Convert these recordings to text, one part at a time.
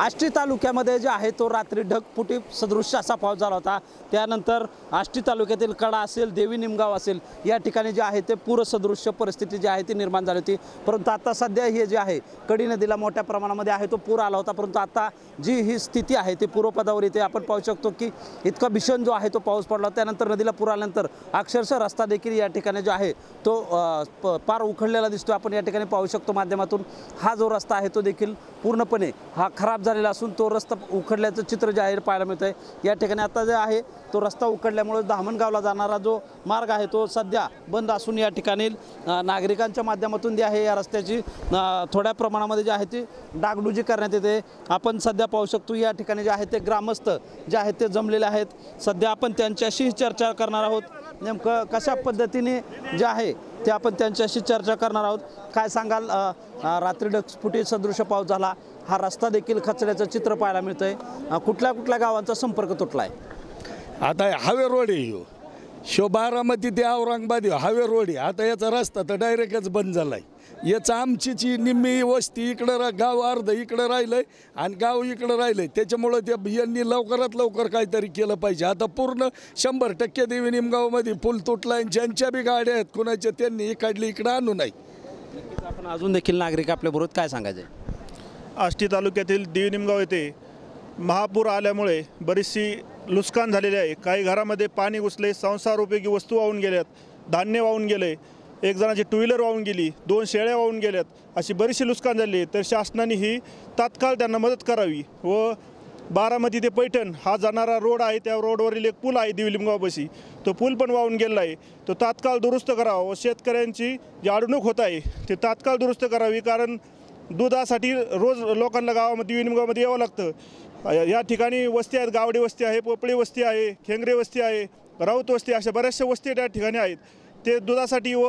आष्टी तालुक्यामध्ये जे आहे तो रात्री ढगफुटी सदृश्य असा पाऊस झाला होता। त्यानंतर आष्टी तालुक्यातील कडा असेल, देवी निमगाव असेल या ठिकाणी जे आहे ते पूरसदृश्य परिस्थिती जी आहे ती निर्माण झाली होती। परंतु आता सध्या हे जे आहे कडी नदीला मोठ्या प्रमाणामध्ये आहे तो पूर आला होता, परंतु आता जी ही स्थिती आहे ती पूर्वपदावर येते। आपण पाहू शकतो की इतका भीषण जो आहे तो पाऊस पडला, त्यानंतर नदीला पूर आल्यानंतर अक्षरशः रस्ता देखील या ठिकाणी जो आहे तो पार उखडलेला दिसतो। आपण या ठिकाणी पाहू शकतो माध्यमातून हा जो रस्ता आहे तो देखील पूर्णपणे हा खराब झालेला असून तो रस्ता उखडल्याचं चित्र जे आहे पाहायला मिळतं आहे। या ठिकाणी आता जे आहे तो रस्ता उखडल्यामुळे धामणगावला जाणारा जो मार्ग आहे तो सध्या बंद असून या ठिकाणी नागरिकांच्या माध्यमातून जे आहे या रस्त्याची थोड्या प्रमाणामध्ये जे आहे ती डागडुजी करण्यात येते। आपण सध्या पाहू शकतो या ठिकाणी जे आहे ते ग्रामस्थ जे आहेत ते जमलेले आहेत। सध्या आपण त्यांच्याशी चर्चा करणार आहोत, नेमकं कशा पद्धतीने जे आहे ते आपण त्यांच्याशी चर्चा करणार आहोत। काय सांगाल, रात्री ढगफुटी सदृश्य पाऊस झाला, हा रस्ता देखील खचल्याचं चित्र पाहायला मिळतंय, कुठल्या कुठल्या गावांचा संपर्क तुटला आहे? आता हायवे रोड आहे शो बारामती ते औरंगाबाद हायवे रोड आहे। आता याचा रस्ता तर डायरेक्टच बंद झाला आहे। याचं आमची निम्मी वस्ती इकडं गाव अर्ध इकडं राहिलंय आणि गाव इकडं राहिलंय, त्याच्यामुळं ते यांनी लवकरात लवकर काहीतरी केलं पाहिजे। आता पूर्ण 100% देवी निमगावमध्ये पूल तुटला आहे, ज्यांच्या बी गाड्या आहेत कुणाच्या त्यांनी इकडली इकडं आणू नाही। आपण अजून देखील नागरिक आपल्याबरोबर काय सांगायचे? आष्टी तालुक्यातील देवी निमगाव येथे महापूर आल्यामुळे बरीचशी नुकसान झालेले आहे। काही घरामध्ये पाणी घुसले, संसारोपयोगी वस्तू वाहून गेल्यात, धान्य वाहून गेले, एक जणाची टू व्हीलर वाहून गेली, 2 शेळ्या वाहून गेल्यात, अशी बरीचशी नुकसान झाली आहे। तर शासनाने ही तात्काळ त्यांना मदत करावी व बारामती ते पैठण हा जाणारा रोड आहे त्या रोडवरील एक पूल आहे देवी निमगावपाशी, तो पूल पण वाहून गेला आहे, तो तात्काळ दुरुस्त करावा व शेतकऱ्यांची जी अडवणूक होत आहे ते तात्काळ दुरुस्त करावी। कारण दुधासाठी रोज लोकांना गावामध्ये देवी निमगावमध्ये यावं लागतं। या ठिकाणी वस्ती आहेत, गावडी वस्ती आहे, पोपळी वस्ती आहे, खेंगरे वस्ती आहे, राऊत वस्ती, अशा बऱ्याचशा वस्ती त्या ठिकाणी आहेत। ते दुधासाठी व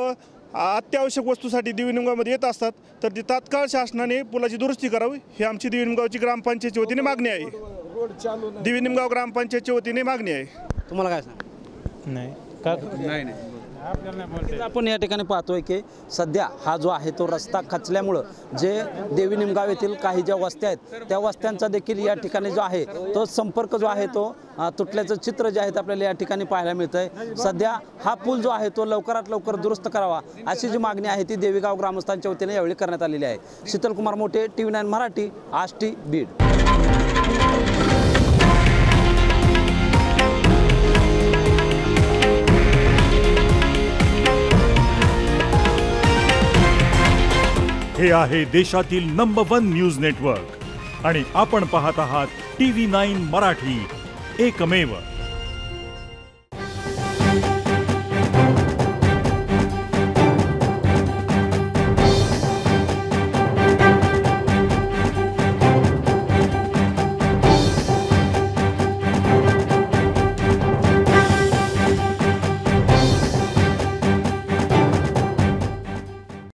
अत्यावश्यक वस्तूसाठी देवी निमगावमध्ये येत असतात, तर ती तात्काळ शासनाने पुलाची दुरुस्ती करावी ही आमची देवी निमगावची ग्रामपंचायतीच्या वतीने मागणी आहे। देवी निमगाव ग्रामपंचायतीच्या वतीने मागणी आहे। तुम्हाला काय सांग? नाही आपण या ठिकाणी पाहतोय की सध्या हा जो आहे तो रस्ता खचल्यामुळं जे देवी निमगाव येथील काही ज्या वस्त्या आहेत त्या वस्त्यांचा देखील या ठिकाणी जो आहे तो संपर्क जो आहे तो तुटल्याचं चित्र जे आहे आपल्याला या ठिकाणी पाहायला मिळतंय। सध्या हा पूल जो आहे तो लवकरात लवकर दुरुस्त करावा अशी जी मागणी आहे ती देवीगाव ग्रामस्थांच्या वतीने यावेळी करण्यात आलेली आहे। शीतलकुमार मोठे, TV9 मराठी, आष्टी, बीड। हे आहे देशातील नंबर 1 न्यूज नेटवर्क आणि आपण पाहत आहात TV9 मराठी, एकमेव।